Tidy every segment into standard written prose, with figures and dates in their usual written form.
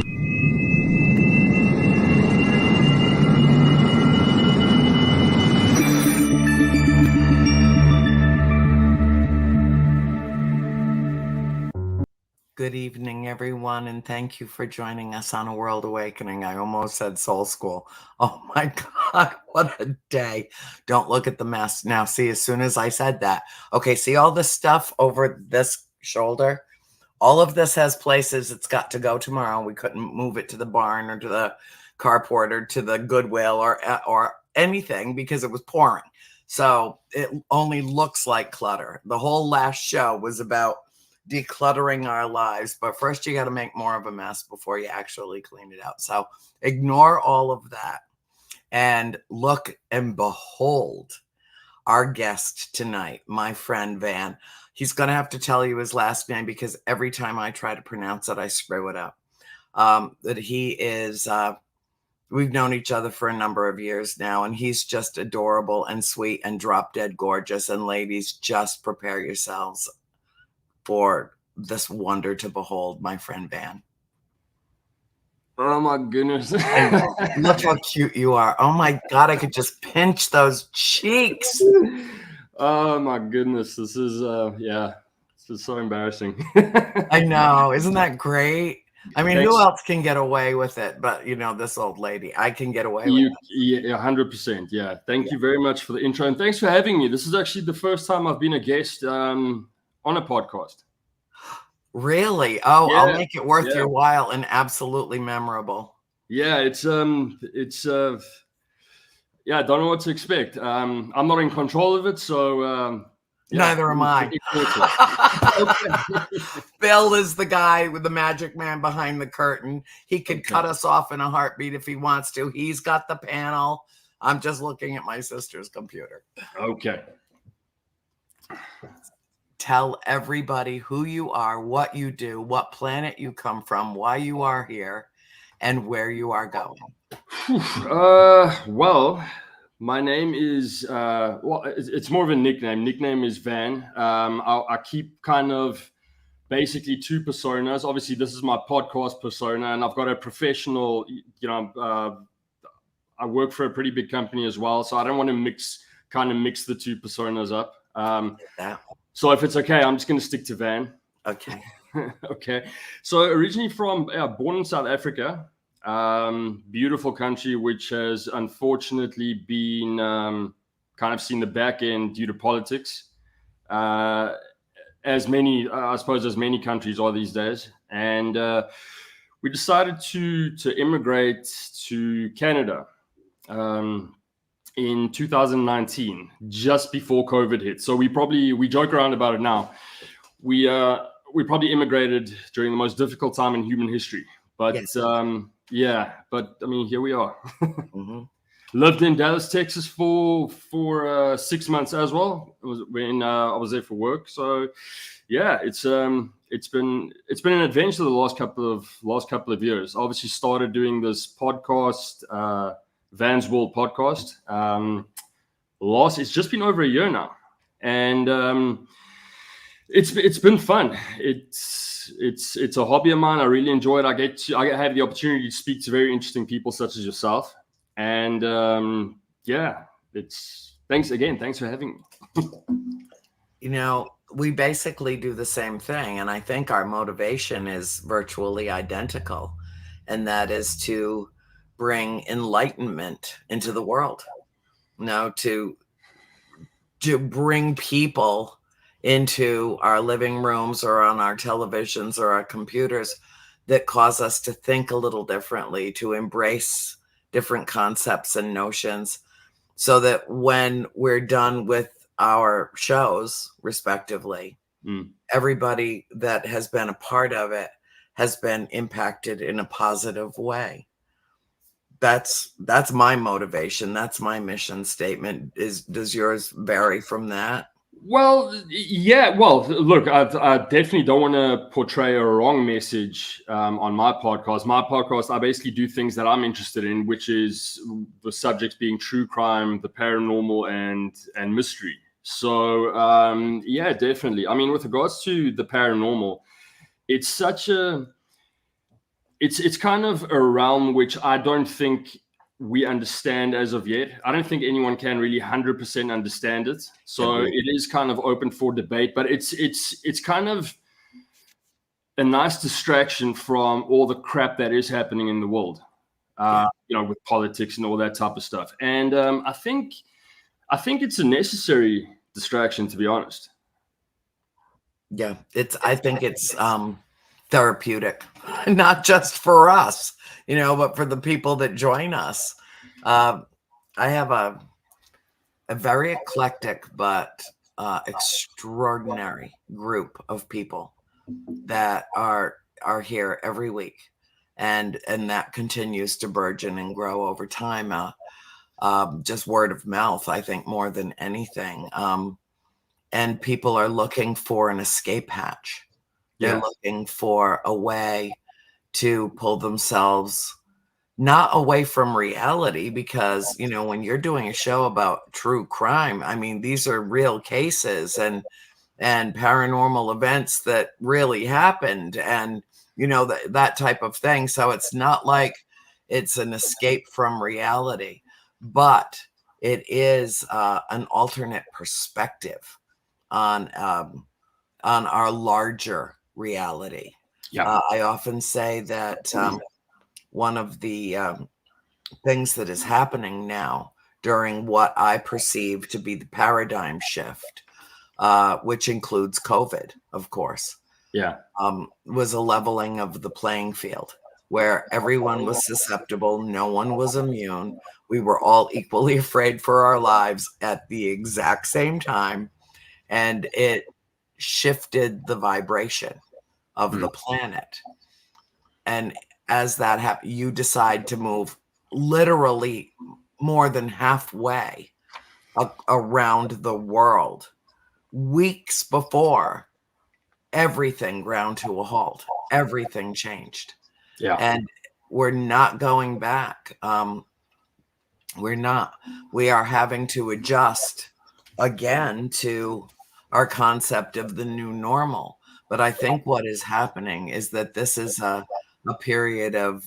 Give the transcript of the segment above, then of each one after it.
Good evening, everyone, and thank you for joining us on A World Awakening. I almost said Soul School. Oh my God, what a day. Don't look at the mess. Now, see, as soon as I said that, okay, see all this stuff over this shoulder? All of this has places it's got to go tomorrow. We couldn't move it to the barn or to the carport or to the Goodwill or anything because it was pouring. So it only looks like clutter. The whole last show was about decluttering our lives, but first you got to make more of a mess before you actually clean it out. So ignore all of that and look and behold our guest tonight, my friend Van. He's going to have to tell you his last name because every time I try to pronounce it, I screw it up. That he is, we've known each other for a number of years now, and he's just adorable and sweet and drop dead gorgeous. And ladies, just prepare yourselves for this wonder to behold, my friend Van. Oh my goodness. Look how cute you are. Oh my God, I could just pinch those cheeks. Oh my goodness. This is this is so embarrassing. I know. Isn't that great? I mean, Thanks. who else can get away with it? But you know, this old lady, I can get away with it. Yeah, 100%. Yeah. Thank you very much for the intro. And thanks for having me. This is actually the first time I've been a guest on a podcast. Really? Oh, Yeah, I'll make it worth your while and absolutely memorable. Yeah, I don't know what to expect. I'm not in control of it, so neither am I. Bill is the guy with the magic man behind the curtain. He could cut us off in a heartbeat if he wants to. He's got the panel. I'm just looking at my sister's computer. Okay. Tell everybody who you are, what you do, what planet you come from, why you are here, and where you are going. Well, my name is it's more of a nickname. Nickname is Van. I keep kind of basically two personas. Obviously, this is my podcast persona, and I've got a professional. I work for a pretty big company as well, so I don't want to mix the two personas up. So if it's okay, I'm just going to stick to Van. Okay. Okay. So originally born in South Africa, beautiful country, which has unfortunately been kind of seen the back end due to politics, as many countries are these days. And we decided to immigrate to Canada. In 2019, just before COVID hit. So we joke around about it now. We probably immigrated during the most difficult time in human history. But yes. But I mean, here we are. Mm-hmm. Lived in Dallas, Texas for 6 months as well. It was when I was there for work. So yeah, it's been an adventure the last couple of years. Obviously started doing this podcast, Van's World podcast. It's just been over a year now, and it's been fun. It's a hobby of mine. I really enjoy it. I have the opportunity to speak to very interesting people such as yourself, and thanks again. Thanks for having me. You know, we basically do the same thing, and I think our motivation is virtually identical, and that is to bring enlightenment into the world. To bring people into our living rooms or on our televisions or our computers that cause us to think a little differently, to embrace different concepts and notions, so that when we're done with our shows, respectively, everybody that has been a part of it has been impacted in a positive way. That's my motivation. That's my mission statement. Does yours vary from that? Well, yeah. Well, look, I definitely don't want to portray a wrong message on my podcast. My podcast, I basically do things that I'm interested in, which is the subjects being true crime, the paranormal, and mystery. So, yeah, definitely. I mean, with regards to the paranormal, it's such a it's kind of a realm which I don't think we understand as of yet. I don't think anyone can really 100% understand it. So Agreed. it is kind of open for debate, but it's kind of a nice distraction from all the crap that is happening in the world, with politics and all that type of stuff. And I think it's a necessary distraction, to be honest. Yeah, I think it's therapeutic, not just for us, but for the people that join us. I have a very eclectic but extraordinary group of people that are here every week, and that continues to burgeon and grow over time. Just word of mouth, I think, more than anything. And people are looking for an escape hatch. They're looking for a way to pull themselves not away from reality, because, when you're doing a show about true crime, I mean, these are real cases and paranormal events that really happened, and, that type of thing. So it's not like it's an escape from reality, but it is an alternate perspective on our larger reality. I often say that one of the things that is happening now during what I perceive to be the paradigm shift, which includes COVID, of course, was a leveling of the playing field, where everyone was susceptible, no one was immune. We were all equally afraid for our lives at the exact same time, and it shifted the vibration of the planet. And as that happens, you decide to move literally more than halfway around the world weeks before everything ground to a halt. Everything changed. And we're not going back. We're not. We are having to adjust again to our concept of the new normal. But I think what is happening is that this is a period of,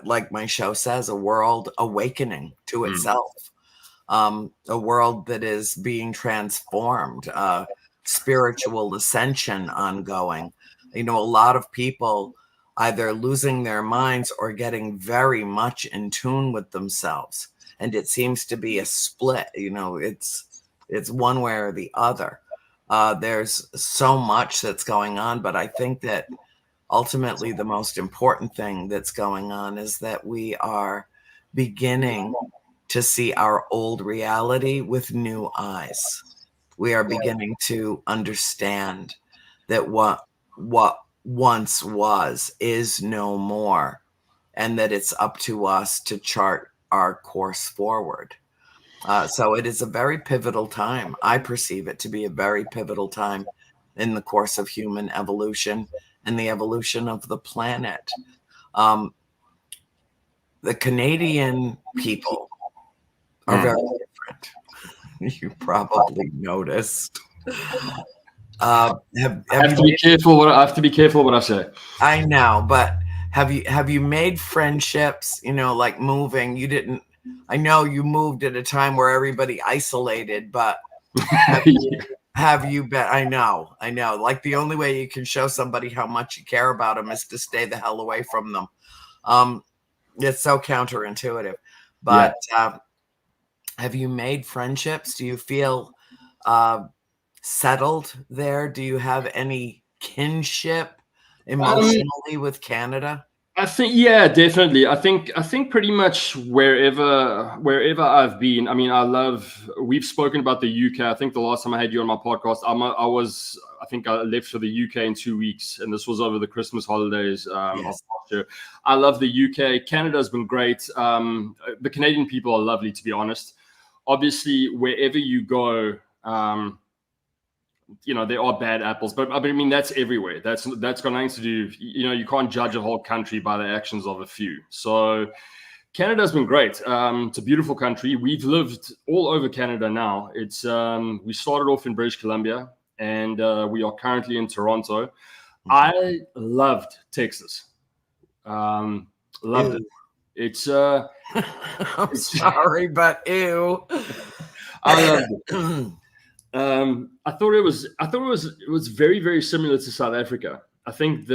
like my show says, a world awakening to itself, a world that is being transformed, spiritual ascension ongoing. A lot of people either losing their minds or getting very much in tune with themselves. And it seems to be a split, it's one way or the other. There's so much that's going on, but I think that ultimately the most important thing that's going on is that we are beginning to see our old reality with new eyes. We are beginning to understand that what once was is no more, and that it's up to us to chart our course forward. So it is a very pivotal time. I perceive it to be a very pivotal time in the course of human evolution and the evolution of the planet. The Canadian people are very different. You probably noticed. I have to be careful what I say. I know, but have you made friendships? Like moving. You didn't. I know you moved at a time where everybody isolated, but have you been? I know. Like, the only way you can show somebody how much you care about them is to stay the hell away from them. It's so counterintuitive, but have you made friendships? Do you feel settled there? Do you have any kinship emotionally with Canada? I think, definitely. I think pretty much wherever I've been. I mean, we've spoken about the UK. I think the last time I had you on my podcast, I think I left for the UK in 2 weeks, and this was over the Christmas holidays of last year. I love the UK. Canada's been great. The Canadian people are lovely, to be honest. Obviously, wherever you go, there are bad apples, but I mean, that's everywhere. That's got nothing to do. You can't judge a whole country by the actions of a few. So Canada's been great. It's a beautiful country. We've lived all over Canada now. It's we started off in British Columbia, and we are currently in Toronto. I loved Texas. Loved it. Ew. It's I'm sorry, but ew. I loved it. I thought it was very, very similar to South Africa. I think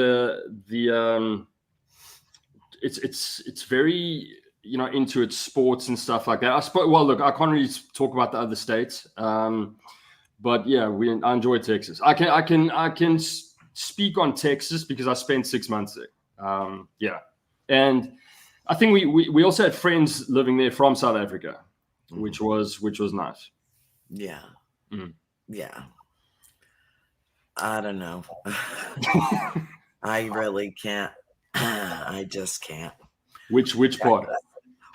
it's very, you know, into its sports and stuff like that. I suppose. Well, look, I can't really talk about the other states, but yeah, I enjoy Texas. I can speak on Texas because I spent 6 months there. Yeah, and I think we also had friends living there from South Africa, which was nice. Yeah. Mhm. Yeah. I don't know. I really can't. I just can't. Which part?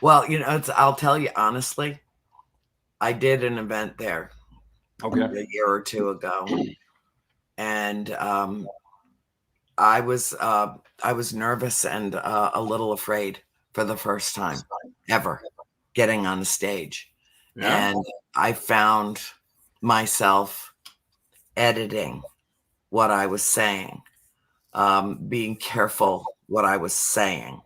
Well, you know, I'll tell you honestly, I did an event there Okay. a year or two ago, and I was nervous and a little afraid for the first time ever getting on the stage, Yeah. and I found myself editing what I was saying, being careful what I was saying,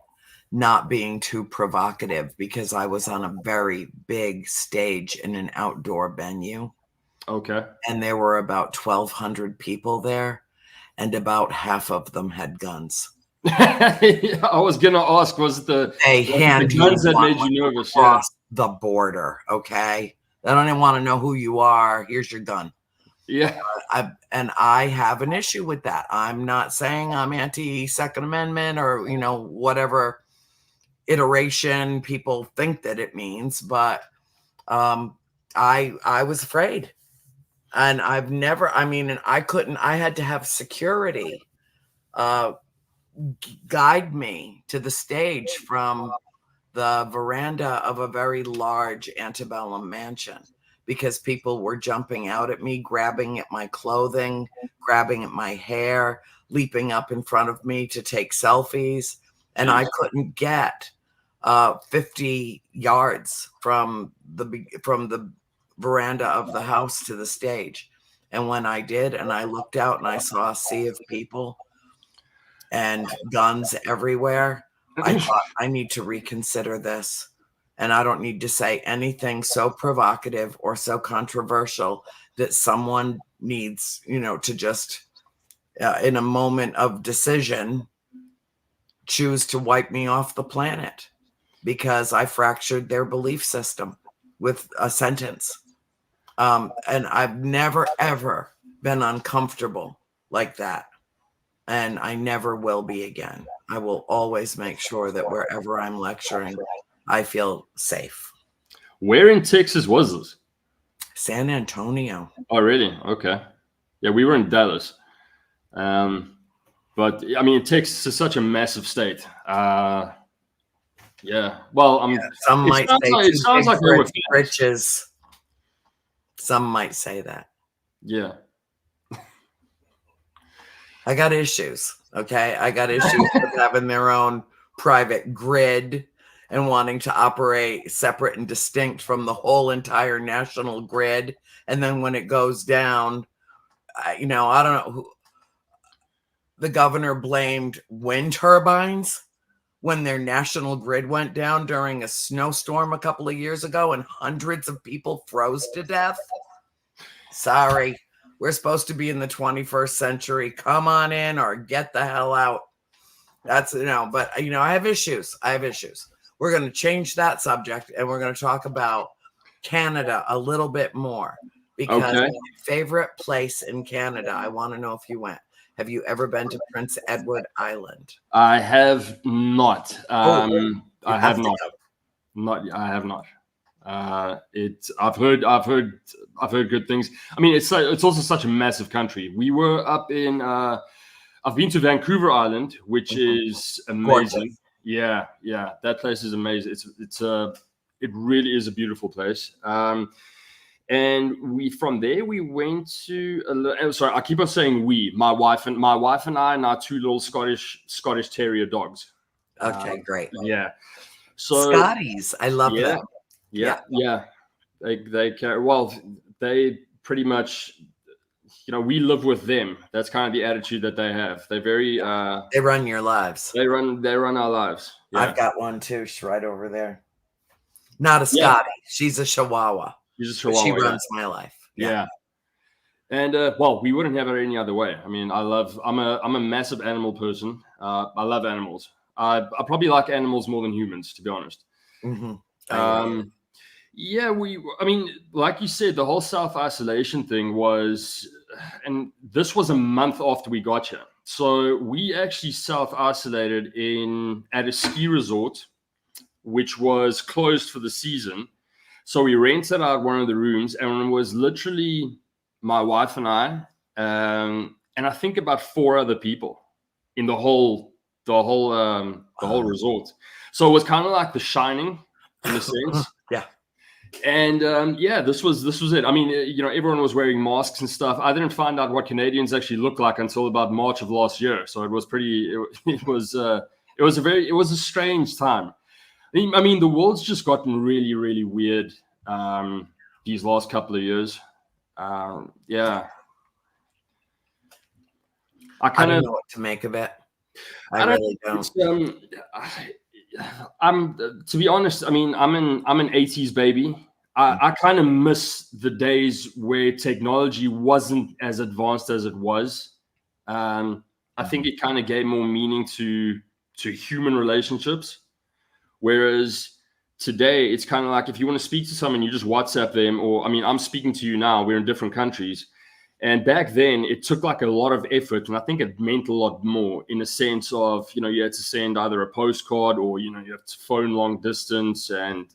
not being too provocative because I was on a very big stage in an outdoor venue. Okay. And there were about 1,200 people there, and about half of them had guns. I was gonna ask, was the guns that made you nervous? Across the border, okay? They don't even want to know who you are. Here's your gun. Yeah. I have an issue with that. I'm not saying I'm anti-Second Amendment or, you know, whatever iteration people think that it means, but I was afraid. And I've never, I mean, and I had to have security guide me to the stage from the veranda of a very large antebellum mansion because people were jumping out at me, grabbing at my clothing, grabbing at my hair, leaping up in front of me to take selfies. And I couldn't get 50 yards from the veranda of the house to the stage. And when I did, and I looked out and I saw a sea of people and guns everywhere, I thought, I need to reconsider this. And I don't need to say anything so provocative or so controversial that someone needs, you know, to just, in a moment of decision, choose to wipe me off the planet because I fractured their belief system with a sentence. And I've never, ever been uncomfortable like that. And I never will be again. I will always make sure that wherever I'm lecturing, I feel safe. Where in Texas was this? San Antonio. Oh, really? Okay. Yeah, we were in Dallas. But I mean, Texas is such a massive state. Yeah. Well, some might say it sounds like they were riches. Some might say that. Yeah. I got issues. Okay. I got issues with having their own private grid and wanting to operate separate and distinct from the whole entire national grid. And then when it goes down, you know, I don't know who the governor blamed wind turbines when their national grid went down during a snowstorm a couple of years ago and hundreds of people froze to death. Sorry. We're supposed to be in the 21st century. Come on in or get the hell out. That's, you know, but, you know, I have issues. We're going to change that subject and we're going to talk about Canada a little bit more because my favorite place in Canada, I want to know if you went. Have you ever been to Prince Edward Island? I have not. I have not. I have not. I've heard good things. I mean, it's also such a massive country. We were up in. I've been to Vancouver Island, which is amazing. Gorgeous. Yeah, that place is amazing. It really is a beautiful place. And from there we went to. Sorry, I keep on saying we. My wife and I and our two little Scottish terrier dogs. Okay, great. Yeah. So Scotties, I love them. Yeah. They pretty much we live with them. That's kind of the attitude that they have. They're very They run your lives. they run our lives. Yeah. I've got one too. She's right over there. Not a Yeah. Scottie. She's a Chihuahua. She's a But she Chihuahua. runs my life. Yeah. And well, we wouldn't have it any other way. I mean, I'm a massive animal person. I love animals. I probably like animals more than humans, to be honest. Yeah, I mean, like you said, the whole self-isolation thing was, and this was a month after we got here. So we actually self-isolated at a ski resort, which was closed for the season. So we rented out one of the rooms, and it was literally my wife and I, and I think about 4 other people in the whole resort. So it was kind of like The Shining in a sense. Yeah. And this was it. I mean, everyone was wearing masks and stuff. I didn't find out what Canadians actually look like until about March of last year. So it was it was a strange time. I mean, the world's just gotten really, really weird these last couple of years. Yeah. I don't know what to make of it. I really don't. To be honest, I mean, I'm an 80s baby. I kind of miss the days where technology wasn't as advanced as it was. I think it kind of gave more meaning to human relationships. Whereas today, it's kind of like if you want to speak to someone, you just WhatsApp them. Or, I mean, I'm speaking to you now. We're in different countries. And back then, it took like a lot of effort. And I think it meant a lot more in a sense of, you had to send either a postcard or, you have to phone long distance and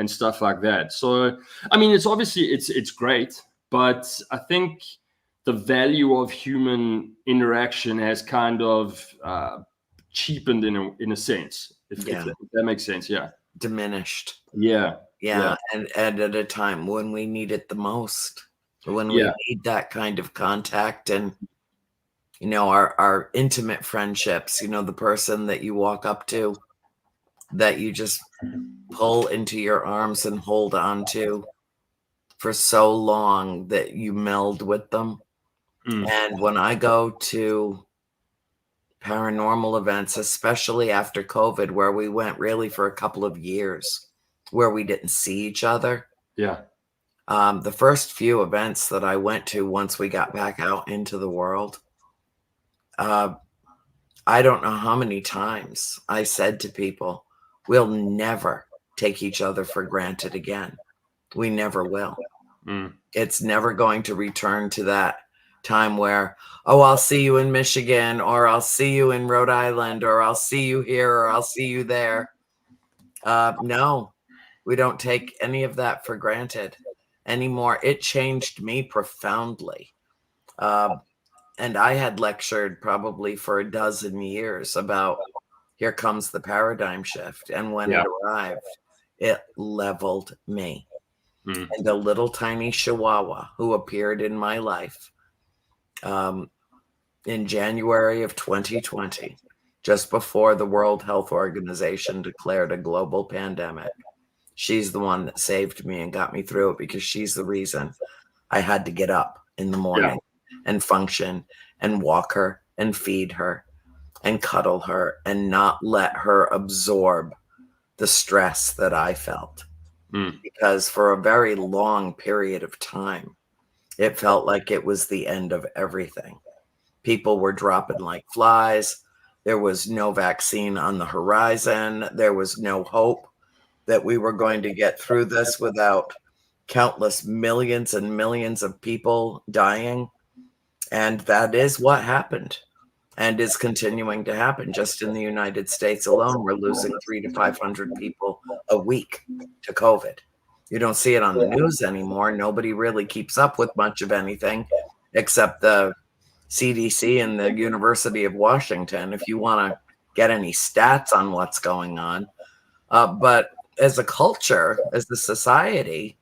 stuff like that. So, I mean, it's obviously, it's great. But I think the value of human interaction has kind of cheapened in a sense, if that makes sense. Yeah. Diminished. Yeah. And at a time when we need it the most. When we need that kind of contact and, our intimate friendships, the person that you walk up to, that you just pull into your arms and hold on to for so long that you meld with them. And when I go to paranormal events, especially after COVID, where we went really for a couple of years, where we didn't see each other. Yeah. The first few events that I went to once we got back out into the world, I don't know how many times I said to people, we'll never take each other for granted again. We never will. It's never going to return to that time where, I'll see you in Michigan, or I'll see you in Rhode Island, or I'll see you here, or I'll see you there. No, we don't take any of that for granted anymore. It changed me profoundly. And I had lectured probably for a dozen years about here comes the paradigm shift. And when it arrived, it leveled me. And a little tiny Chihuahua who appeared in my life in January of 2020, just before the World Health Organization declared a global pandemic. She's the one that saved me and got me through it, because she's the reason I had to get up in the morning and function and walk her and feed her and cuddle her and not let her absorb the stress that I felt. Because for a very long period of time, it felt like it was the end of everything. People were dropping like flies. There was no vaccine on the horizon. There was no hope that we were going to get through this without countless millions and millions of people dying. And that is what happened and is continuing to happen. Just in the United States alone, we're losing 300 to 500 people a week to COVID. You don't see it on the news anymore. Nobody really keeps up with much of anything except the CDC and the University of Washington, if you want to get any stats on what's going on. But as a culture, as a society,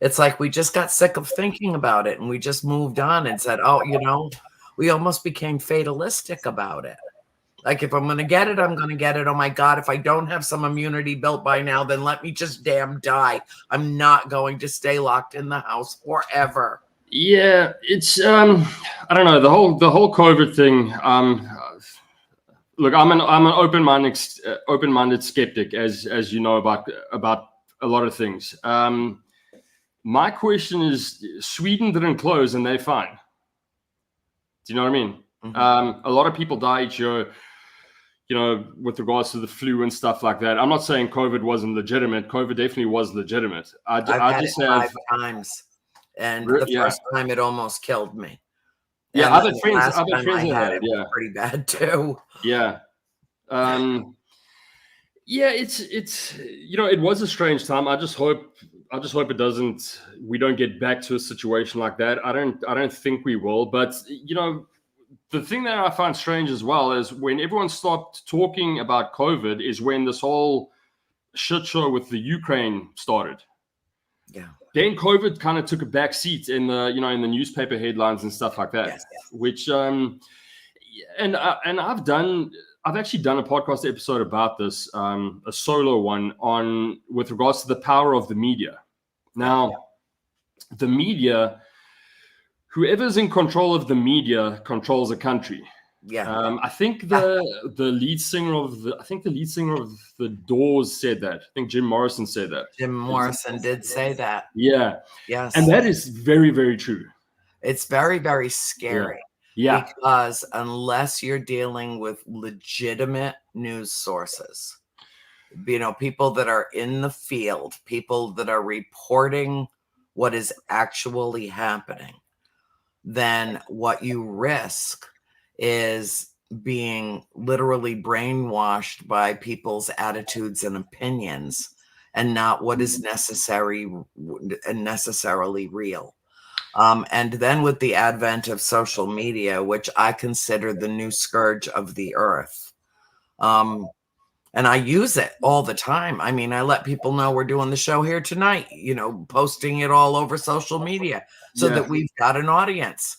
it's like we just got sick of thinking about it, and we just moved on and said, we almost became fatalistic about it. Like, if I'm going to get it, I'm going to get it. Oh my God, if I don't have some immunity built by now, then let me just damn die. I'm not going to stay locked in the house forever. Yeah, it's I don't know, the whole COVID thing. Look, I'm an open-minded skeptic, as you know, about a lot of things. My question is, Sweden didn't close and they're fine. Do you know what I mean? A lot of people die each year, with regards to the flu and stuff like that. I'm not saying COVID wasn't legitimate. COVID definitely was legitimate. I've I had it just have, 5 times, and the yeah, first time it almost killed me, yeah. and then Other the friends, last other time I friends have had had it it. was Yeah, pretty bad too. yeah. Yeah, it's it was a strange time. I just hope we don't get back to a situation like that. I don't think we will, but the thing that I find strange as well is when everyone stopped talking about COVID is when this whole shit show with the Ukraine started. Yeah. Then COVID kind of took a back seat in the newspaper headlines and stuff like that, Yes. which and I've actually done a podcast episode about this, a solo one on with regards to the power of the media. Now, the media, whoever's in control of the media controls a country. Yeah. I think the lead singer of the Doors said that. I think Jim Morrison said that. Jim Morrison did say that. Yeah, Yes. and that is very, very true. It's very, very scary. Yeah. Because unless you're dealing with legitimate news sources, people that are in the field, people that are reporting what is actually happening, then what you risk is being literally brainwashed by people's attitudes and opinions and not what is necessary and necessarily real. And then with the advent of social media, which I consider the new scourge of the earth, and I use it all the time. I mean, I let people know we're doing the show here tonight, posting it all over social media so that we've got an audience.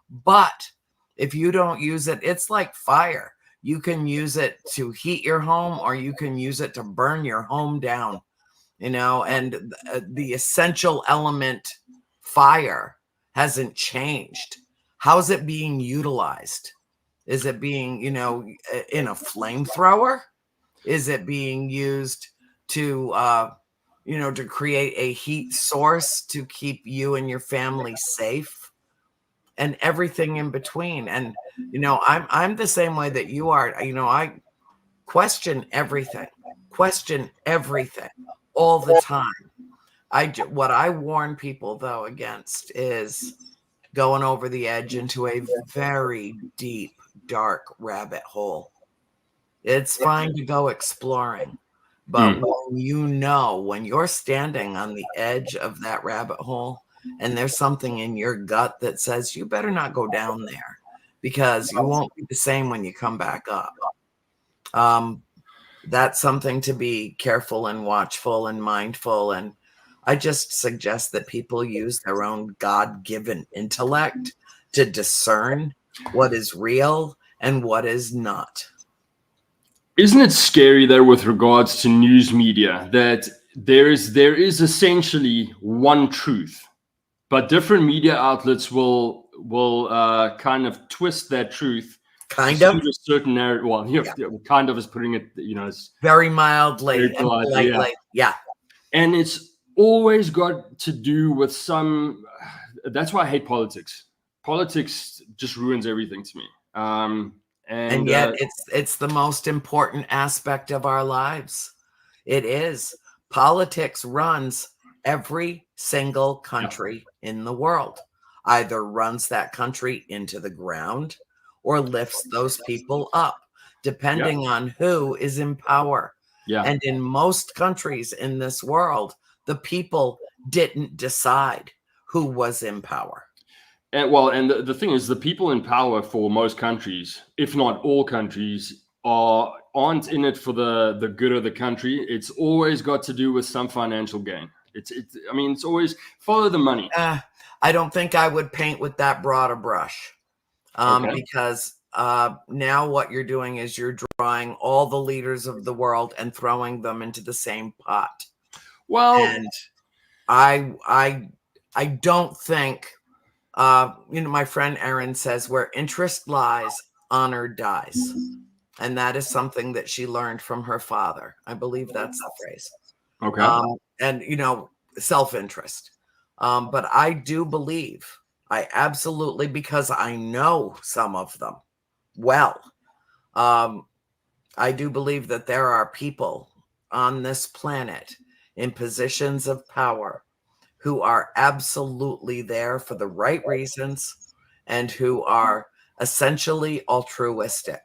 But if you don't use it, it's like fire. You can use it to heat your home or you can use it to burn your home down, and the essential element fire hasn't changed. How's it being utilized? Is it being, in a flamethrower? Is it being used to, to create a heat source to keep you and your family safe? And everything in between. And, I'm the same way that you are. I question everything all the time. What I warn people though against is going over the edge into a very deep, dark rabbit hole. It's fine to go exploring, but when you're standing on the edge of that rabbit hole and there's something in your gut that says you better not go down there because you won't be the same when you come back up. That's something to be careful and watchful and mindful. And I just suggest that people use their own God-given intellect to discern what is real and what is not. Isn't it scary there with regards to news media that there is essentially one truth, but different media outlets will kind of twist that truth to suit a certain narrative. Well, kind of is putting it, as very mildly and politely. Yeah. And it's always got to do with some. That's why I hate politics. Politics just ruins everything to me. And yet it's the most important aspect of our lives. It is. Politics runs every single country in the world, either runs that country into the ground or lifts those people up, depending on who is in power. And in most countries in this world, the people didn't decide who was in power. And the thing is, the people in power for most countries, if not all countries, aren't in it for the good of the country. It's always got to do with some financial gain. It's always follow the money. I don't think I would paint with that broad a brush, because now what you're doing is you're drawing all the leaders of the world and throwing them into the same pot. Well, and I don't think My friend Erin says, where interest lies, honor dies. And that is something that she learned from her father. I believe that's the phrase. Okay. And, self-interest. But I do believe, I absolutely, because I know some of them well, I do believe that there are people on this planet in positions of power who are absolutely there for the right reasons and who are essentially altruistic,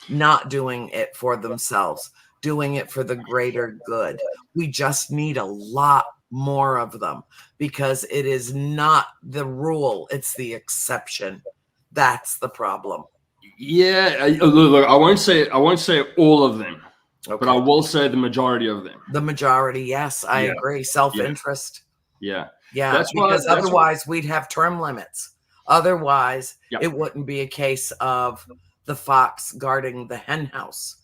not doing it for themselves, doing it for the greater good. We just need a lot more of them because it is not the rule, it's the exception. That's the problem. Yeah, look, I won't say all of them, Okay. but I will say the majority of them. The majority, yes, I agree. Self-interest. Yeah. Yeah, because otherwise we'd have term limits. Otherwise, it wouldn't be a case of the fox guarding the hen house.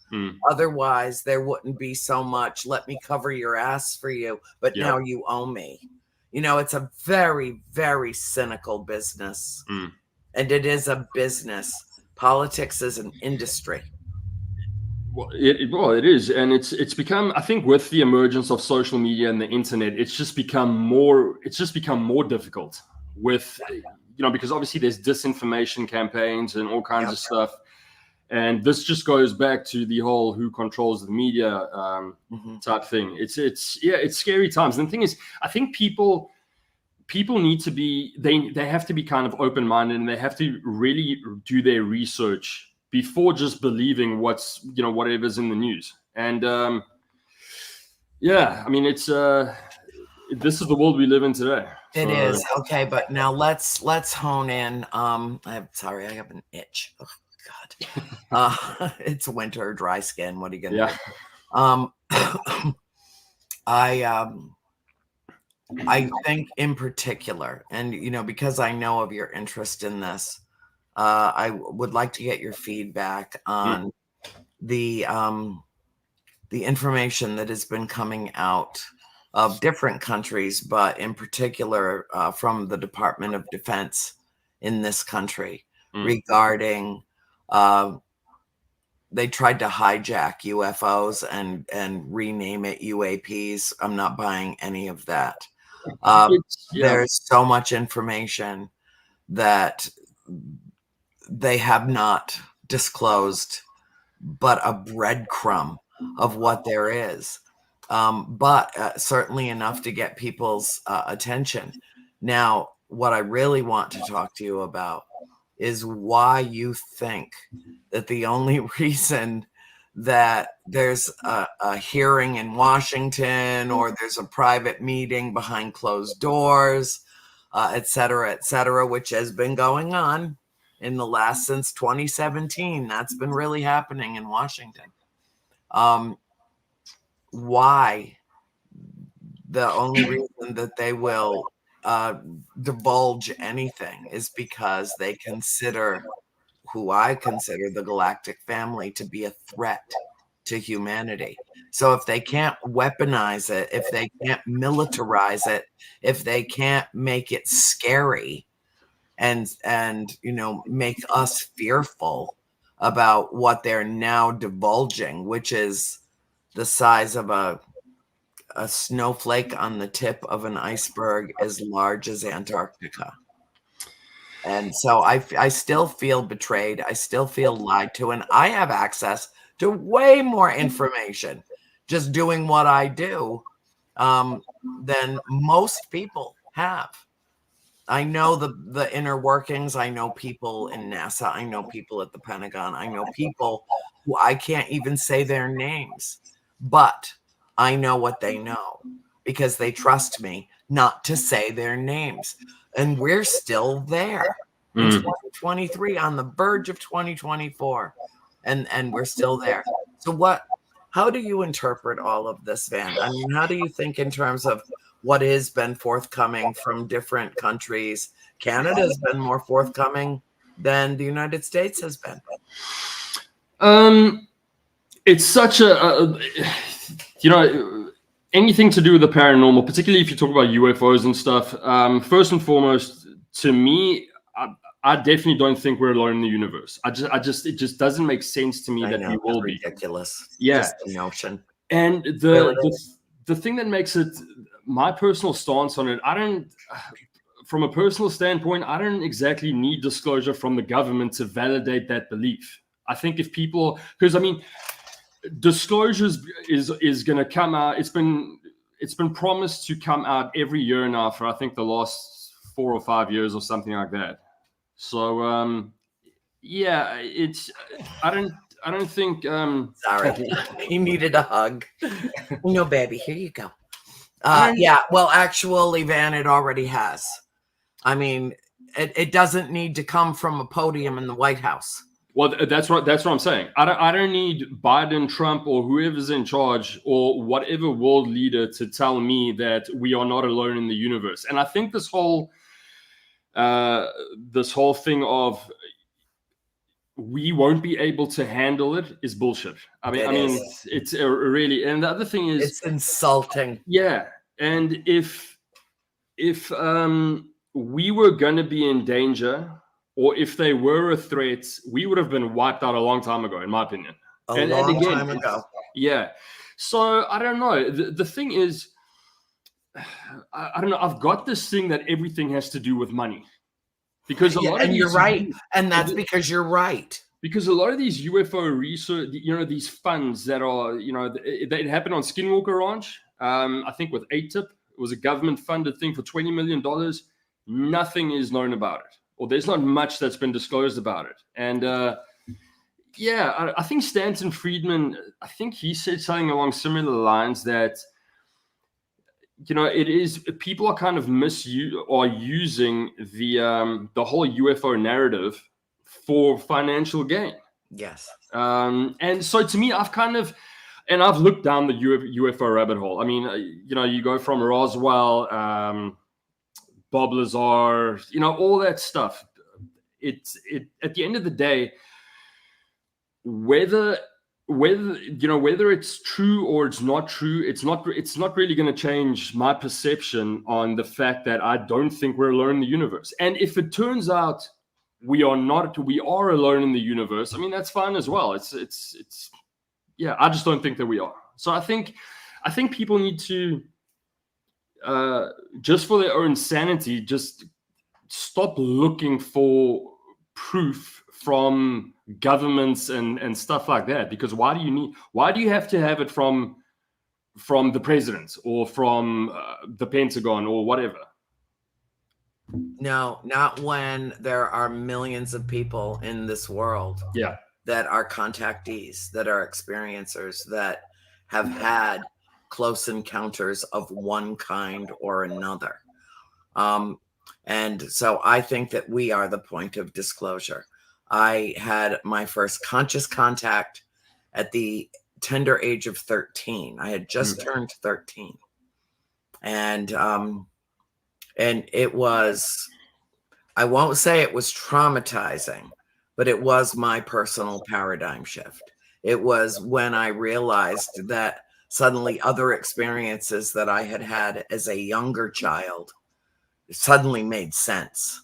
Otherwise, there wouldn't be so much, let me cover your ass for you, but now you owe me. It's a very, very cynical business. And it is a business. Politics is an industry. Well, it is, and it's become. I think with the emergence of social media and the internet, it's just become more difficult. With because obviously there's disinformation campaigns and all kinds of stuff, and this just goes back to the whole who controls the media type thing. It's scary times, and the thing is, I think people need to be they have to be kind of open-minded, and they have to really do their research before just believing whatever's in the news. And I mean, it's this is the world we live in today. It is. Okay, but now let's hone in. I'm sorry, I have an itch. Oh God. It's winter, dry skin. What are you gonna do? I think in particular, and because I know of your interest in this, I would like to get your feedback on the information that has been coming out of different countries, but in particular from the Department of Defense in this country regarding they tried to hijack UFOs and rename it UAPs. I'm not buying any of that. There's so much information that they have not disclosed, but a breadcrumb of what there is, but certainly enough to get people's attention. Now, what I really want to talk to you about is why you think that the only reason that there's a hearing in Washington or there's a private meeting behind closed doors, et cetera, which has been going on since 2017. That's been really happening in Washington. Why the only reason that they will divulge anything is because they consider who I consider the galactic family to be a threat to humanity. So if they can't weaponize it, if they can't militarize it, if they can't make it scary and make us fearful about what they're now divulging, which is the size of a snowflake on the tip of an iceberg as large as Antarctica. And so I still feel betrayed. I still feel lied to. And I have access to way more information just doing what I do than most people have. I know the inner workings. I know people in NASA. I know people at the Pentagon. I know people who I can't even say their names. But I know what they know because they trust me not to say their names. And we're still there in 2023, on the verge of 2024. And we're still there. So how do you interpret all of this, Van? I mean, how do you think in terms of what has been forthcoming from different countries? Canada has been more forthcoming than the United States has been. It's such anything to do with the paranormal, particularly if you talk about UFOs and stuff. First and foremost, to me, I definitely don't think we're alone in the universe. It just doesn't make sense to me that we will be. Ridiculous. Yeah, just the notion. And Really? the thing that makes it, my personal stance on it, from a personal standpoint, I don't exactly need disclosure from the government to validate that belief. I think if people, because I mean, disclosures is going to come out. It's been promised to come out every year now for, I think, the last 4 or 5 years or something like that. So yeah, I don't think Sorry, he needed a hug. No, baby, here you go. Yeah, well, actually, Van, it already has. I mean, it doesn't need to come from a podium in the White House. Well, that's what I'm saying. I don't need Biden, Trump, or whoever's in charge or whatever world leader to tell me that we are not alone in the universe. And I think this whole thing of we won't be able to handle it is bullshit. I mean, it's really. And the other thing is, it's insulting. Yeah, and if we were going to be in danger, or if they were a threat, we would have been wiped out a long time ago, in my opinion. A long time ago. Yeah. So I don't know. The thing is, I don't know. I've got this thing that everything has to do with money. Because and you're right. And that's because you're right. Because a lot of these UFO research, these funds that are, it happened on Skinwalker Ranch, I think with ATIP. It was a government-funded thing for $20 million. Nothing is known about it, or there's not much that's been disclosed about it. And I think Stanton Friedman, I think he said something along similar lines that, it is, people are kind of using the whole UFO narrative for financial gain. Yes. And so to me, I've looked down the UFO rabbit hole. I mean, you go from Roswell, Bob Lazar, all that stuff. It at the end of the day, whether it's true or it's not true, it's not really going to change my perception on the fact that I don't think we're alone in the universe. And if it turns out we are alone in the universe, I mean, that's fine as well. Yeah, I just don't think that we are. So I think people need to, just for their own sanity, just stop looking for proof from governments and stuff like that. Because why do you have to have it from the president or from the Pentagon or whatever? No, not when there are millions of people in this world. Yeah. That are contactees, that are experiencers, that have had close encounters of one kind or another. And so I think that we are the point of disclosure. I had my first conscious contact at the tender age of 13. I had just turned 13. And it was, I won't say it was traumatizing, but it was my personal paradigm shift. It was when I realized that suddenly other experiences that I had had as a younger child suddenly made sense.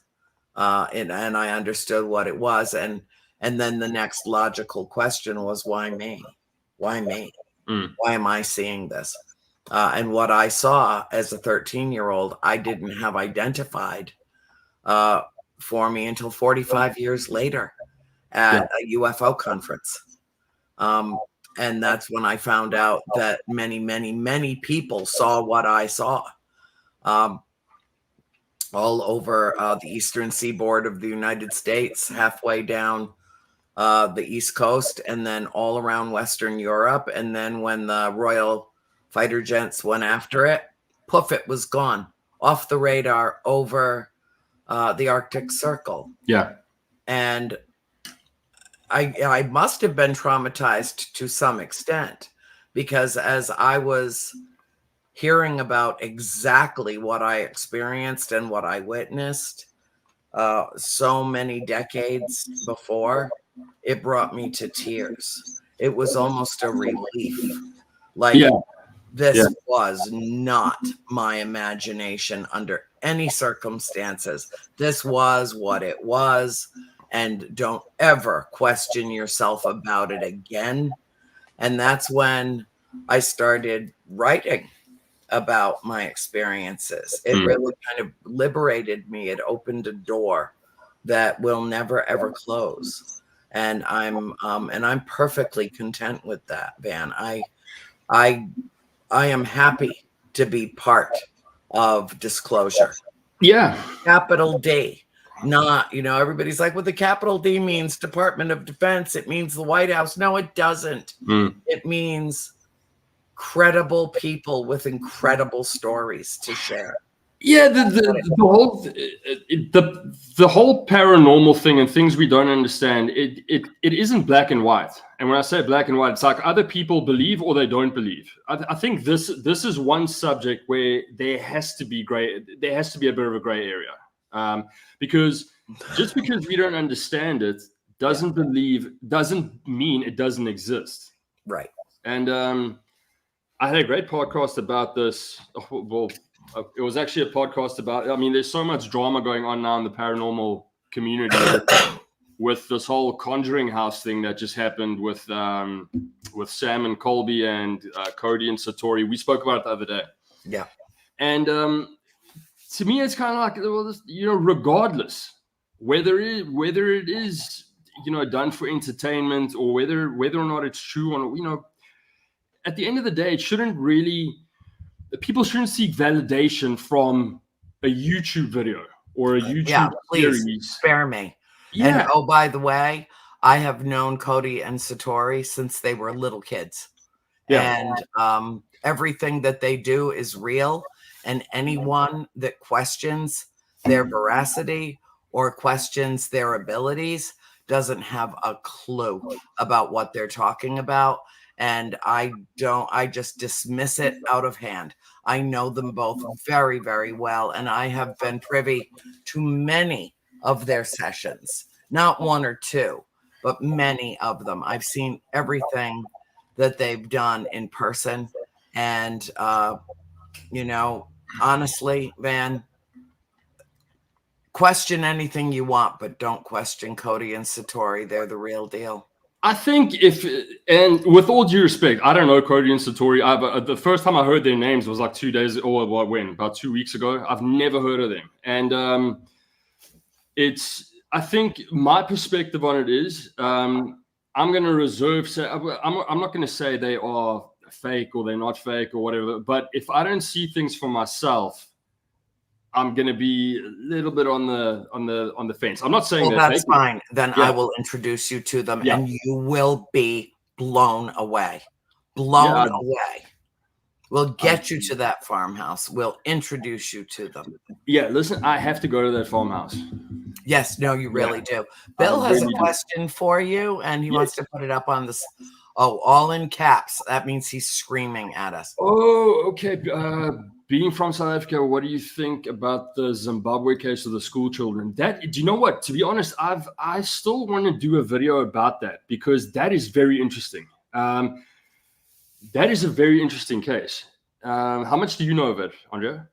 And I understood what it was. And then the next logical question was, why me? Why me? Why am I seeing this? And what I saw as a 13-year-old, I didn't have identified for me until 45 years later at a UFO conference. And that's when I found out that many, many, many people saw what I saw all over the eastern seaboard of the United States, halfway down the East Coast, and then all around Western Europe. And then when the Royal Fighter Jets went after it, poof, it was gone off the radar over the Arctic Circle. Yeah. And I must have been traumatized to some extent, because as I was hearing about exactly what I experienced and what I witnessed so many decades before, it brought me to tears. It was almost a relief. Like, This was not my imagination under any circumstances. This was what it was. And don't ever question yourself about it again. And that's when I started writing about my experiences. It really kind of liberated me. It opened a door that will never ever close. And I'm perfectly content with that, Van. I am happy to be part of disclosure. Yeah. Capital D. Not, everybody's like, well, the capital D means Department of Defense. It means the White House. No, it doesn't. It means credible people with incredible stories to share. Yeah, the whole paranormal thing and things we don't understand, it isn't black and white. And when I say black and white, it's like either people believe or they don't believe. I think this is one subject where there has to be a bit of a gray area, because just because we don't understand it doesn't mean it doesn't exist. Right. And I had a great podcast about this. Well, it was actually a podcast about, I mean, there's so much drama going on now in the paranormal community with this whole Conjuring House thing that just happened with Sam and Colby and Cody and Satori. We spoke about it the other day. Yeah. And to me, it's kind of like, well, regardless whether it is, done for entertainment or whether or not it's true, or, at the end of the day, people shouldn't seek validation from a YouTube video or a YouTube please series. Spare me. Yeah. And by the way, I have known Cody and Satori since they were little kids. Yeah. And everything that they do is real. And anyone that questions their veracity or questions their abilities doesn't have a clue about what they're talking about. And I just dismiss it out of hand. I know them both very, very well. And I have been privy to many of their sessions, not one or two, but many of them. I've seen everything that they've done in person. And, honestly, Van, question anything you want, but don't question Cody and Satori. They're the real deal. I think and with all due respect, I don't know Cody and Satori. The first time I heard their names was like 2 days, or about 2 weeks ago. I've never heard of them. And I think my perspective on it is, I'm going to I'm not going to say they are fake or they're not fake or whatever. But if I don't see things for myself, I'm going to be a little bit on the fence. I'm not saying that's fine. Then I will introduce you to them, and you will be blown away. Blown away. We'll get you to that farmhouse. We'll introduce you to them. Yeah, listen, I have to go to that farmhouse. Yes, no, you really do. Bill has a question for you, and he wants to put it up on this. Oh, all in caps. That means he's screaming at us. Oh, okay. Being from South Africa, what do you think about the Zimbabwe case of the school children? Do you know what? To be honest, I still want to do a video about that because that is very interesting. That is a very interesting case. How much do you know of it, Andrea?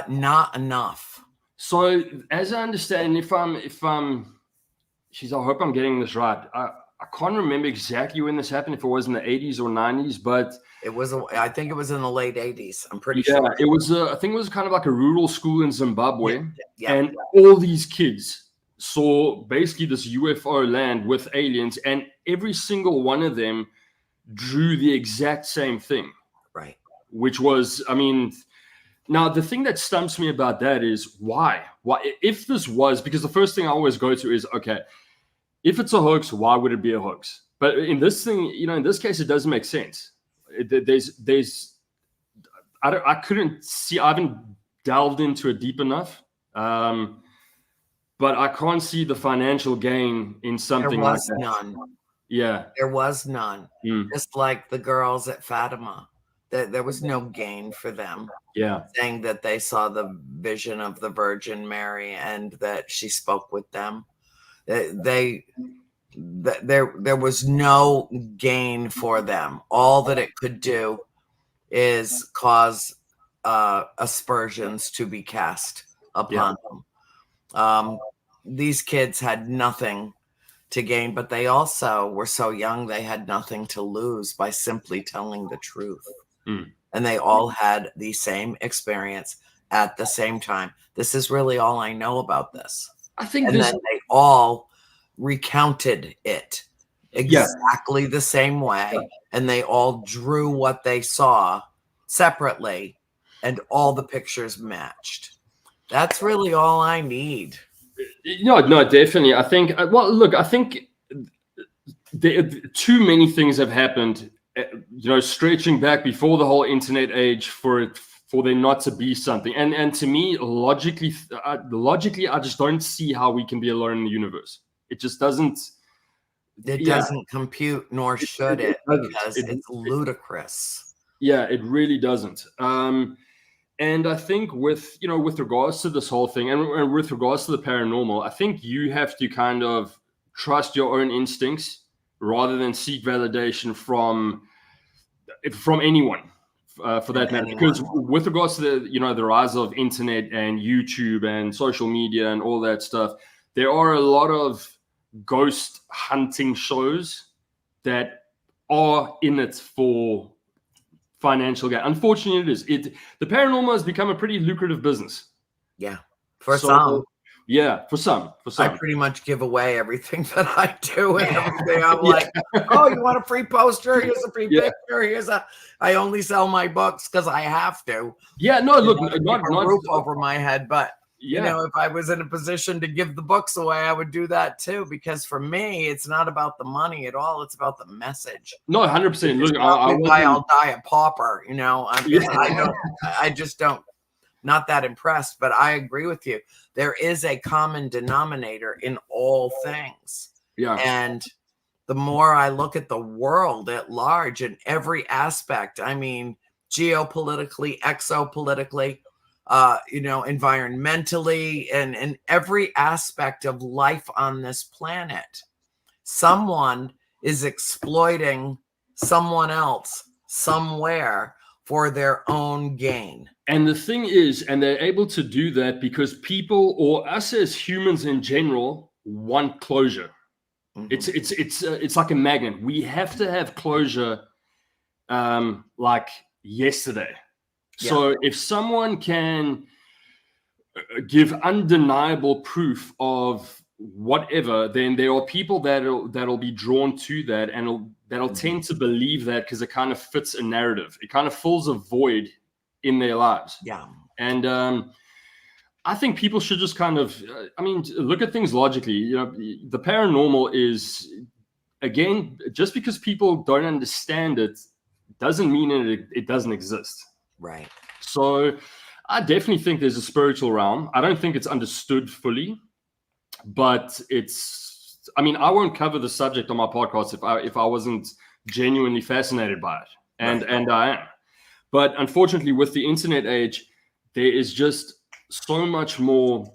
Not enough. So, as I understand, if I'm, I hope I'm getting this right. I can't remember exactly when this happened, if it was in the 80s or 90s, but I think it was in the late 80s. I'm pretty sure. It was. I think it was kind of like a rural school in Zimbabwe, and all these kids saw basically this UFO land with aliens, and every single one of them drew the exact same thing. Right. Which was, now the thing that stumps me about that is why? If this was, because the first thing I always go to is, okay, if it's a hoax, why would it be a hoax? But in this thing, in this case, it doesn't make sense. I couldn't see, I haven't delved into it deep enough. But I can't see the financial gain in something like that. There was none. Yeah. There was none. Just like the girls at Fatima. There was no gain for them. Yeah. Saying that they saw the vision of the Virgin Mary and that she spoke with them. There was no gain for them. All that it could do is cause aspersions to be cast upon them. These kids had nothing to gain, but they also were so young they had nothing to lose by simply telling the truth. And they all had the same experience at the same time. This is really all I know about this. I think and then they all recounted it exactly the same way, and they all drew what they saw separately, and all the pictures matched. That's really all I need. No, definitely. I think, well, look, I think too many things have happened, stretching back before the whole internet age for there not to be something. And to me, logically, I just don't see how we can be alone in the universe. It just doesn't. It doesn't compute, nor should it, because it's ludicrous. Yeah, it really doesn't. And I think with regards to this whole thing, and with regards to the paranormal, I think you have to kind of trust your own instincts rather than seek validation from anyone, for that matter. Because with regards to the rise of internet and YouTube and social media and all that stuff, there are a lot of ghost hunting shows that are in it for financial gain. Unfortunately, it is. The paranormal has become a pretty lucrative business. Yeah, for some. Yeah, for some. I pretty much give away everything that I do and everything. I'm like, oh, you want a free poster? Here's a free picture. I only sell my books because I have to. Yeah, no, look, not a roof over my head, but if I was in a position to give the books away, I would do that too. Because for me, it's not about the money at all; it's about the message. No, 100%. Look, I'll die a pauper. I just don't. Not that impressed, but I agree with you. There is a common denominator in all things. Yeah. And the more I look at the world at large in every aspect, I mean, geopolitically, exopolitically, environmentally, and in every aspect of life on this planet, someone is exploiting someone else somewhere for their own gain. And the thing is, and they're able to do that because people, or us as humans in general, want closure. Mm-hmm. It's like a magnet. We have to have closure, like yesterday. Yeah. So if someone can give undeniable proof of whatever, then there are people that'll be drawn to that, and that'll tend to believe that because it kind of fits a narrative. It kind of fills a void in their lives. Yeah. And I think people should just kind of, look at things logically. The paranormal is, again, just because people don't understand it doesn't mean it doesn't exist. Right. So I definitely think there's a spiritual realm. I don't think it's understood fully, but I won't cover the subject on my podcast if I wasn't genuinely fascinated by it. And I am. But unfortunately, with the internet age, there is just so much more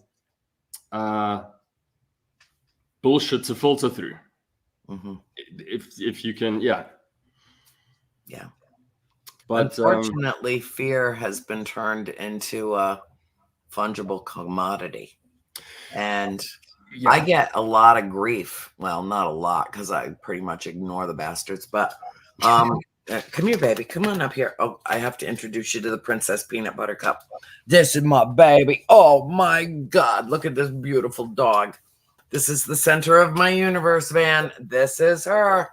bullshit to filter through. Mm-hmm. If you can, yeah. But unfortunately, fear has been turned into a fungible commodity, and I get a lot of grief. Well, not a lot, because I pretty much ignore the bastards. But come here, baby. Come on up here. Oh, I have to introduce you to the Princess Peanut Butter Cup. This is my baby. Oh, my God. Look at this beautiful dog. This is the center of my universe, man. This is her.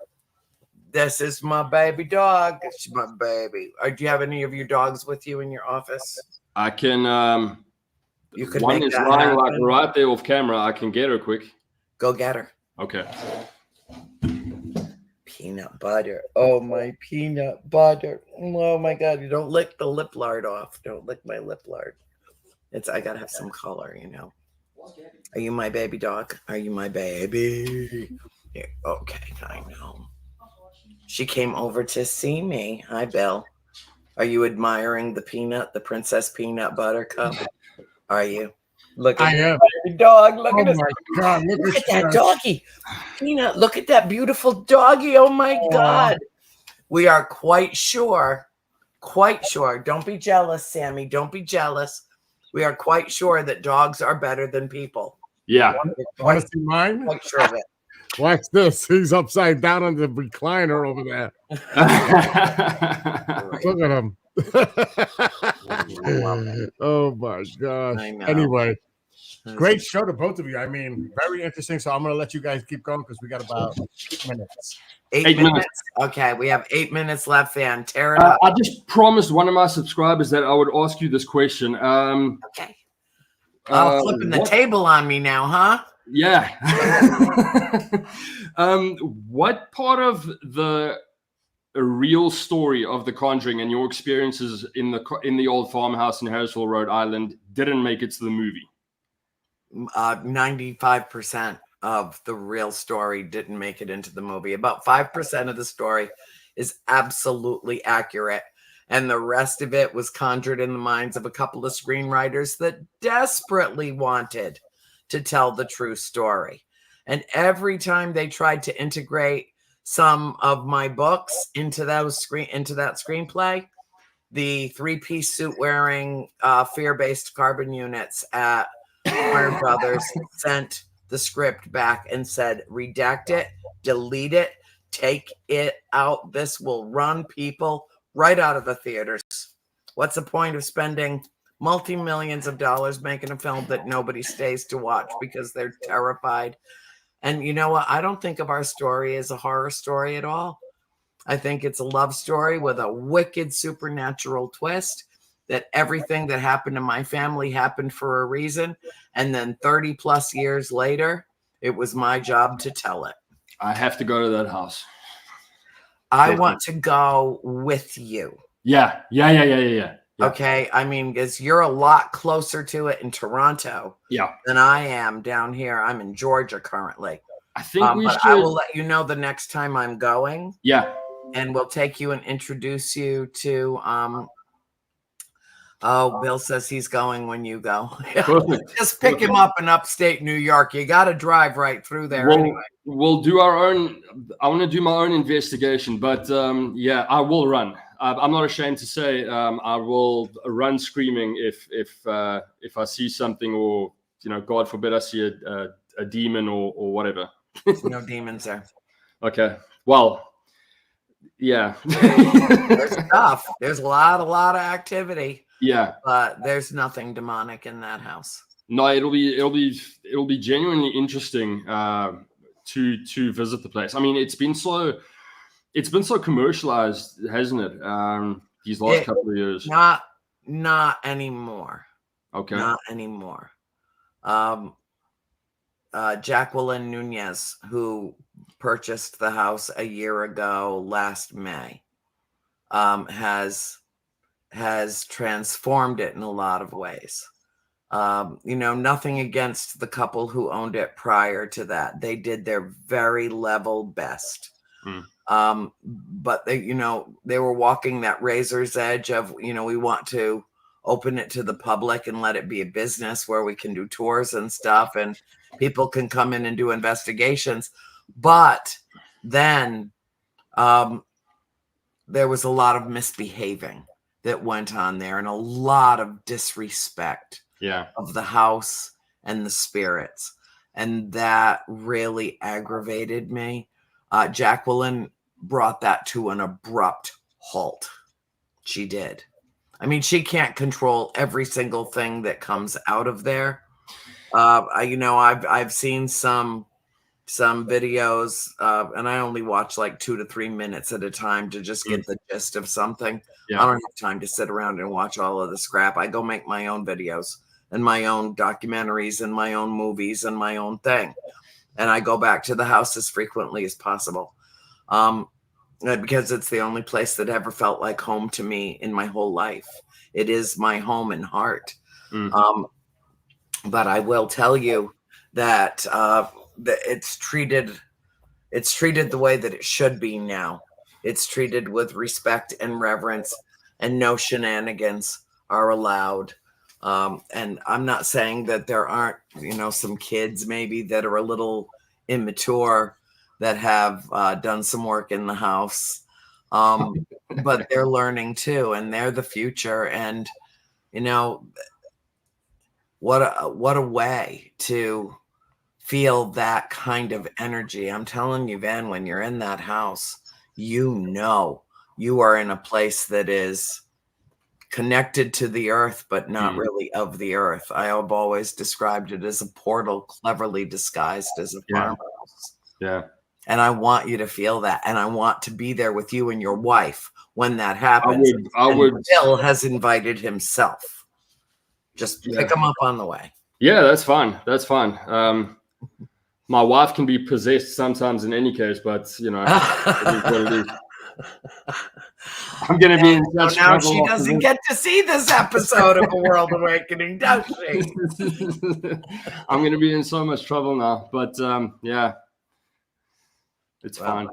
This is my baby dog. She's my baby. Do you have any of your dogs with you in your office? I can. You could one make is that lying happen. like right there off camera. I can get her quick. Go get her. Okay. Peanut butter. Oh, my peanut butter. Oh, my God. You don't lick the lip lard off. Don't lick my lip lard. I got to have some color, Are you my baby dog? Are you my baby? Yeah, okay, I know. She came over to see me. Hi, Bill. Are you admiring the Princess Peanut Butter Cup? Are you? Look at that dog. Look at my God. Look at that doggy. Peanut, look at that beautiful doggy. Oh, my God. We are quite sure quite sure. Don't be jealous, Sammy. Don't be jealous. We are quite sure that dogs are better than people. Yeah. Want to see mine? Quite sure of it. Watch this. He's upside down on the recliner over there. Look at him. Oh my gosh. Anyway, great show to both of you. I mean, very interesting. So I'm going to let you guys keep going because we got about 8 minutes. 8 minutes. Okay, we have 8 minutes left, Van. Tear it up. I just promised one of my subscribers that I would ask you this question. Okay. Flipping the table on me now, huh? Yeah. What part of the real story of The Conjuring and your experiences in the old farmhouse in Harrisville, Rhode Island, didn't make it to the movie? 95% of the real story didn't make it into the movie. About 5% of the story is absolutely accurate. And the rest of it was conjured in the minds of a couple of screenwriters that desperately wanted to tell the true story. And every time they tried to integrate some of my books into that screenplay, the 3-piece suit wearing fear-based carbon units at Warner Brothers sent the script back and said, redact it, delete it, take it out. This will run people right out of the theaters. What's the point of spending multi-millions of dollars making a film that nobody stays to watch because they're terrified? And you know what? I don't think of our story as a horror story at all. I think it's a love story with a wicked supernatural twist, that everything that happened to my family happened for a reason. And then 30 plus years later, it was my job to tell it. I have to go to that house. I want to go with you. Yeah. Okay. I mean, because you're a lot closer to it in Toronto than I am down here. I'm in Georgia currently. I think we should. I will let you know the next time I'm going. Yeah. And we'll take you and introduce you to oh, Bill says he's going when you go. Perfect. Just pick him up in upstate New York. You got to drive right through there anyway. We'll do our own. I want to do my own investigation, but yeah, I will run. I'm not ashamed to say I will run screaming if I see something, or God forbid I see a demon or whatever. No demons there. Okay. Well. Yeah. There's stuff. There's a lot of activity. Yeah. But there's nothing demonic in that house. No, it'll be genuinely interesting to visit the place. I mean, it's been so commercialized, hasn't it? These last couple of years. Not anymore. Okay. Not anymore. Jacqueline Nunez, who purchased the house a year ago last May, has transformed it in a lot of ways. Nothing against the couple who owned it prior to that. They did their very level best. But they were walking that razor's edge of, we want to open it to the public and let it be a business where we can do tours and stuff and people can come in and do investigations. But then there was a lot of misbehaving that went on there and a lot of disrespect of the house and the spirits. And that really aggravated me. Jacqueline brought that to an abrupt halt. She did. I mean, she can't control every single thing that comes out of there. I've seen some videos, and I only watch like 2 to 3 minutes at a time to just get the gist of something. I don't have time to sit around and watch all of the scrap. I go make my own videos and my own documentaries and my own movies and my own thing. And I go back to the house as frequently as possible. Because it's the only place that ever felt like home to me in my whole life. It is my home and heart. But I will tell you that it's treated the way that it should be now. It's treated with respect and reverence, and no shenanigans are allowed. And I'm not saying that there aren't, some kids maybe that are a little immature that have done some work in the house. But they're learning too, and they're the future. And you know, what a way to feel that kind of energy. I'm telling you, Van, when you're in that house, you know you are in a place that is connected to the earth, but not really of the earth. I have always described it as a portal cleverly disguised as a farmhouse. Yeah. And I want you to feel that. And I want to be there with you and your wife when that happens. I would. Bill has invited himself. Just pick him up on the way. Yeah, that's fine. That's fine. My wife can be possessed sometimes in any case, but you know, it is what it is. I'm going to be in such now trouble. She doesn't get to see this episode of A World Awakening, does she? I'm going to be in so much trouble now, but yeah, it's fine.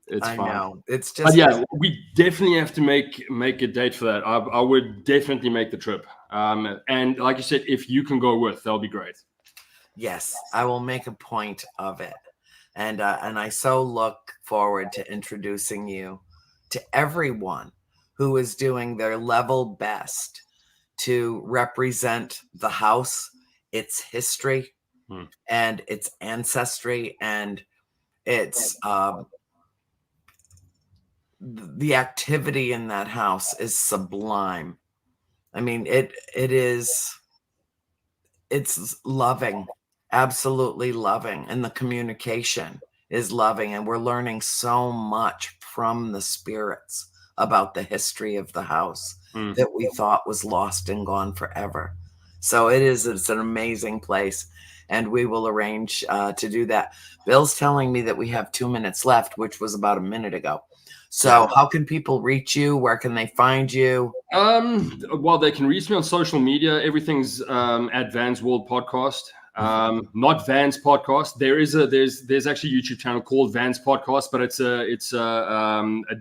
It's fine. I know. It's just. But yeah, we definitely have to make a date for that. I would definitely make the trip. And like you said, if you can go with, that'll be great. Yes, I will make a point of it. And I so look forward to introducing you to everyone who is doing their level best to represent the house, its history, and its ancestry, and its the activity in that house is sublime. I mean, it's loving, absolutely loving, and the communication is loving, and we're learning so much from the spirits about the history of the house that we thought was lost and gone forever. So it's an amazing place, and we will arrange to do that. Bill's telling me that we have 2 minutes left, which was about a minute ago. So how can people reach you? Where can they find you? Well, they can reach me on social media. Everything's at Van's World Podcast. Not Van's Podcast. There's actually a YouTube channel called Van's Podcast, but it's a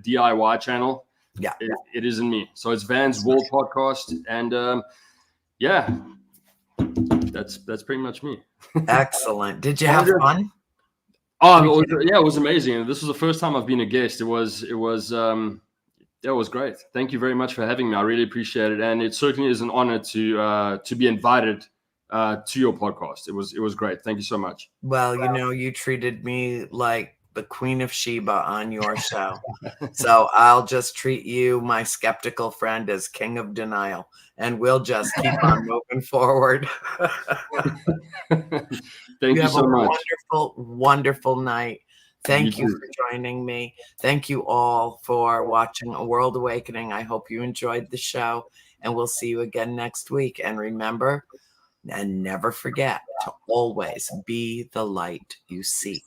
DIY channel. Yeah, it isn't me. So it's Van's World Podcast, and yeah, that's pretty much me. Excellent. Did you have fun? Oh, it was amazing. This was the first time I've been a guest. It was great. Thank you very much for having me. I really appreciate it, and it certainly is an honor to be invited to your podcast. It was great. Thank you so much. Well, you treated me like the Queen of Sheba on your show. So I'll just treat you, my skeptical friend, as King of Denial, and we'll just keep on moving forward. Thank you so much. Wonderful, wonderful night. Thank you for joining me. Thank you all for watching A World Awakening. I hope you enjoyed the show, and we'll see you again next week. And remember, and never forget to always be the light you seek.